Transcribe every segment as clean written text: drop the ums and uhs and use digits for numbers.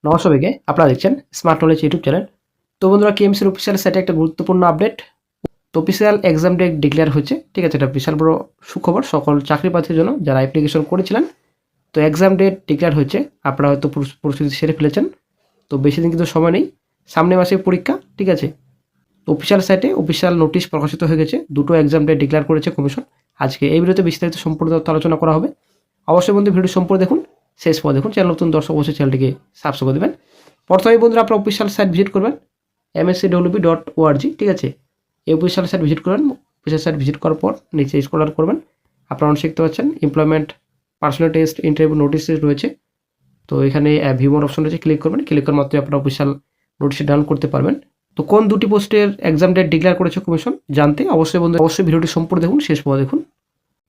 নমস্কার সবাইকে, আপনারা দেখছেন স্মার্ট নলেজ ইউটিউব চ্যানেল। তো বন্ধুরা, কেএমসির অফিসিয়াল সাইটে একটা গুরুত্বপূর্ণ আপডেট। তো অফিসিয়াল এক্সাম ডেট ডিক্লেয়ার হয়েছে, ঠিক আছে। এটা বিশাল বড় সুখবর সকল চাকরি প্রার্থীর জন্য যারা অ্যাপ্লিকেশন করেছিলেন। তো এক্সাম ডেট ডিক্লেয়ার হয়েছে, আপনারা হয়তো প্রস্তুতি সেরে ফেলেছেন। তো বেশি দিন কিন্তু সময় নেই, সামনে মাসে পরীক্ষা, ঠিক আছে। তো অফিসিয়াল সাইটে অফিসিয়াল নোটিশ প্রকাশিত হয়ে গেছে, দুটো এক্সাম ডেট ডিক্লেয়ার করেছে কমিশন। আজকে এই ভিডিওতে বিস্তারিত সম্পূর্ণ তথ্য আলোচনা করা হবে। অবশ্যই বন্ধু ভিডিও সম্পূর্ণ দেখুন, শেষ পর দেখুন। চ্যানেল নতুন দর্শক অবশ্যই চ্যানেলটিকে সাবস্ক্রাইব করে দেবেন। প্রথমে বন্ধুরা আপনার অফিসিয়াল সাইট ভিজিট করবেন mscwp.org, ঠিক আছে। এই অফিসিয়াল সাইট ভিজিট করবেন। অফিসিয়াল সাইট ভিজিট করার পর নিচে স্ক্রল করবেন, আপনারা শিখতে পাচ্ছেন employment personal test interview notice রয়েছে। তো এখানে ভিউ মোর অপশন রয়েছে, ক্লিক করবেন। ক্লিক করার মাত্রই আপনারা অফিসিয়াল নোটিস ডাউনলোড করতে পারবেন। তো কোন দুটি পোস্টের এক্সাম ডেট ডিক্লেয়ার করেছে কমিশন জানতে অবশ্যই বন্ধু ভিডিওটি সম্পূর্ণ দেখুন, শেষ পর্যন্ত দেখুন।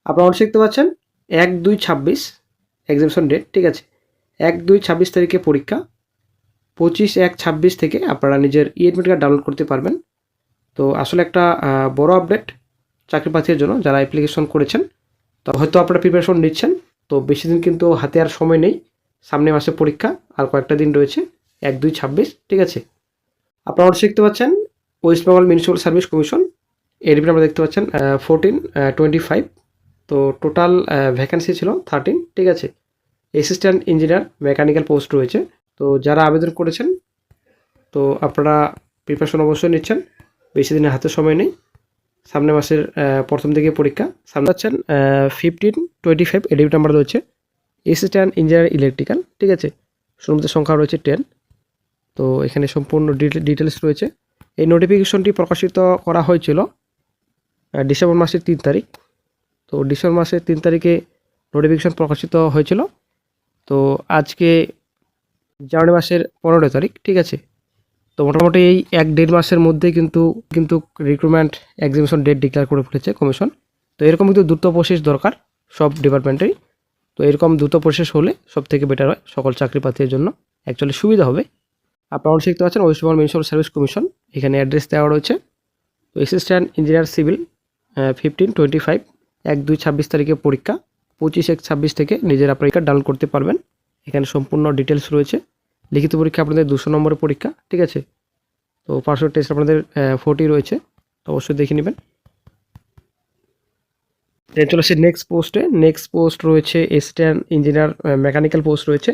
আপনারা শিখতে পাচ্ছেন 1-2-26 এক্সামিনেশন ডেট, ঠিক আছে। 1-2-26 তারিখে পরীক্ষা। 25-1-26 থেকে আপনারা নিজের এডমিট কার্ড ডাউনলোড করতে পারবেন। তো আসলে একটা বড় আপডেট চাকরি প্রার্থীর জন্য যারা অ্যাপ্লিকেশন করেছেন। তো হয়তো আপনারা প্রিপারেশন নিচ্ছেন, তো বেশি দিন কিন্তু হাতে আর সময় নেই, সামনে মাসে পরীক্ষা আর কয়েকটা দিন রয়েছে। 1-2-26, ঠিক আছে। আপনারা শিখতে পাচ্ছেন West Bengal municipal service commission, admit আমরা দেখতে পাচ্ছেন 14-25। তো টোটাল ভ্যাকেন্সি ছিল 13, ঠিক আছে। অ্যাসিস্ট্যান্ট ইঞ্জিনিয়ার মেকানিক্যাল পোস্ট রয়েছে। তো যারা আবেদন করেছেন, তো আপনারা প্রিপারেশন অবশ্যই নিচ্ছেন, বেশি দিনের হাতে সময় নেই, সামনে মাসের প্রথম দিকে পরীক্ষা। সামনে পাচ্ছেন 15-25 এডমিট নাম্বার রয়েছে। অ্যাসিস্ট্যান্ট ইঞ্জিনিয়ার ইলেকট্রিক্যাল, ঠিক আছে। শ্রমিকদের সংখ্যা রয়েছে 10। তো এখানে সম্পূর্ণ ডিটেলস রয়েছে। এই নোটিফিকেশনটি প্রকাশিত করা হয়েছিল ডিসেম্বর মাসের 3 তারিখ। তো ডিসেম্বর মাসের 3 তারিখে নোটিফিকেশন প্রকাশিত হয়েছিল। তো আজকে জানুয়ারি মাসের 15 তারিখ, ঠিক আছে। তো মোটামুটি এই 1-1.5 মাসের মধ্যে কিন্তু রিক্রুটমেন্ট এক্সামিনেশন ডেট ডিক্লেয়ার করে ফেলেছে কমিশন। তো এরকম কিন্তু দ্রুত প্রসেস দরকার সব ডিপার্টমেন্টেরই। তো এরকম দ্রুত প্রসেস হলে সব থেকে বেটার হয়, সকল চাকরি প্রার্থীর জন্য অ্যাকচুয়ালি সুবিধা হবে। আপনারা শিখতে পাচ্ছেন West Bengal municipal service commission, এখানে অ্যাড্রেস দেওয়া রয়েছে। তো অ্যাসিস্ট্যান্ট ইঞ্জিনিয়ার সিভিল 15-25 1-2-26 তারিখে পরীক্ষা। 25-1-26 থেকে নিজের পরীক্ষা ডাউনলোড করতে পারবেন। এখানে সম্পূর্ণ ডিটেলস রয়েছে। লিখিত পরীক্ষা আপনাদের 200 নম্বরের পরীক্ষা, ঠিক আছে। তো পার্সোনাল টেস্ট আপনাদের 40 রয়েছে, তো অবশ্যই দেখে নেবেন। চলে আসছে নেক্সট পোস্ট রয়েছে অ্যাসিস্ট্যান্ট ইঞ্জিনিয়ার মেকানিক্যাল পোস্ট রয়েছে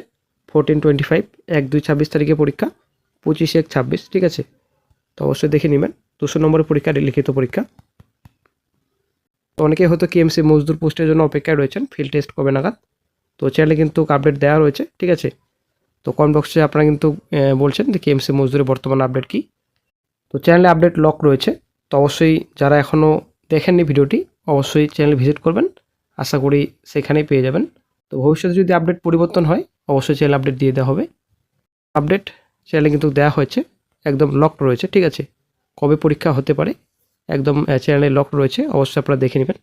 14-25 1-2-26 তারিখে পরীক্ষা। 25-1-26, ঠিক আছে। তো অবশ্যই দেখে নেবেন, 200 নম্বরের পরীক্ষা, লিখিত পরীক্ষা। তো অনেকে হয়তো কেএমসি মজদুর পোস্টের জন্য অপেক্ষায় রয়েছেন, ফিল্ড টেস্ট কবে নাগাদ। তো চ্যানেলে কিন্তু আপডেট দেওয়া রয়েছে, ঠিক আছে। তো কমেন্ট বক্সে আপনারা কিন্তু বলছেন যে কেএমসি মজদুরের বর্তমান আপডেট কী। তো চ্যানেলে আপডেট লক রয়েছে। তো অবশ্যই যারা এখনও দেখেননি ভিডিওটি, অবশ্যই চ্যানেল ভিজিট করবেন, আশা করি সেখানেই পেয়ে যাবেন। তো ভবিষ্যতে যদি আপডেট পরিবর্তন হয় অবশ্যই চ্যানেল আপডেট দিয়ে দেওয়া হবে। আপডেট চ্যানেলে কিন্তু দেওয়া হয়েছে, একদম লক রয়েছে, ঠিক আছে। কবে পরীক্ষা হতে পারে একদম চ্যানেলে লক রয়েছে, অবশ্যই আপনারা দেখে নেবেন।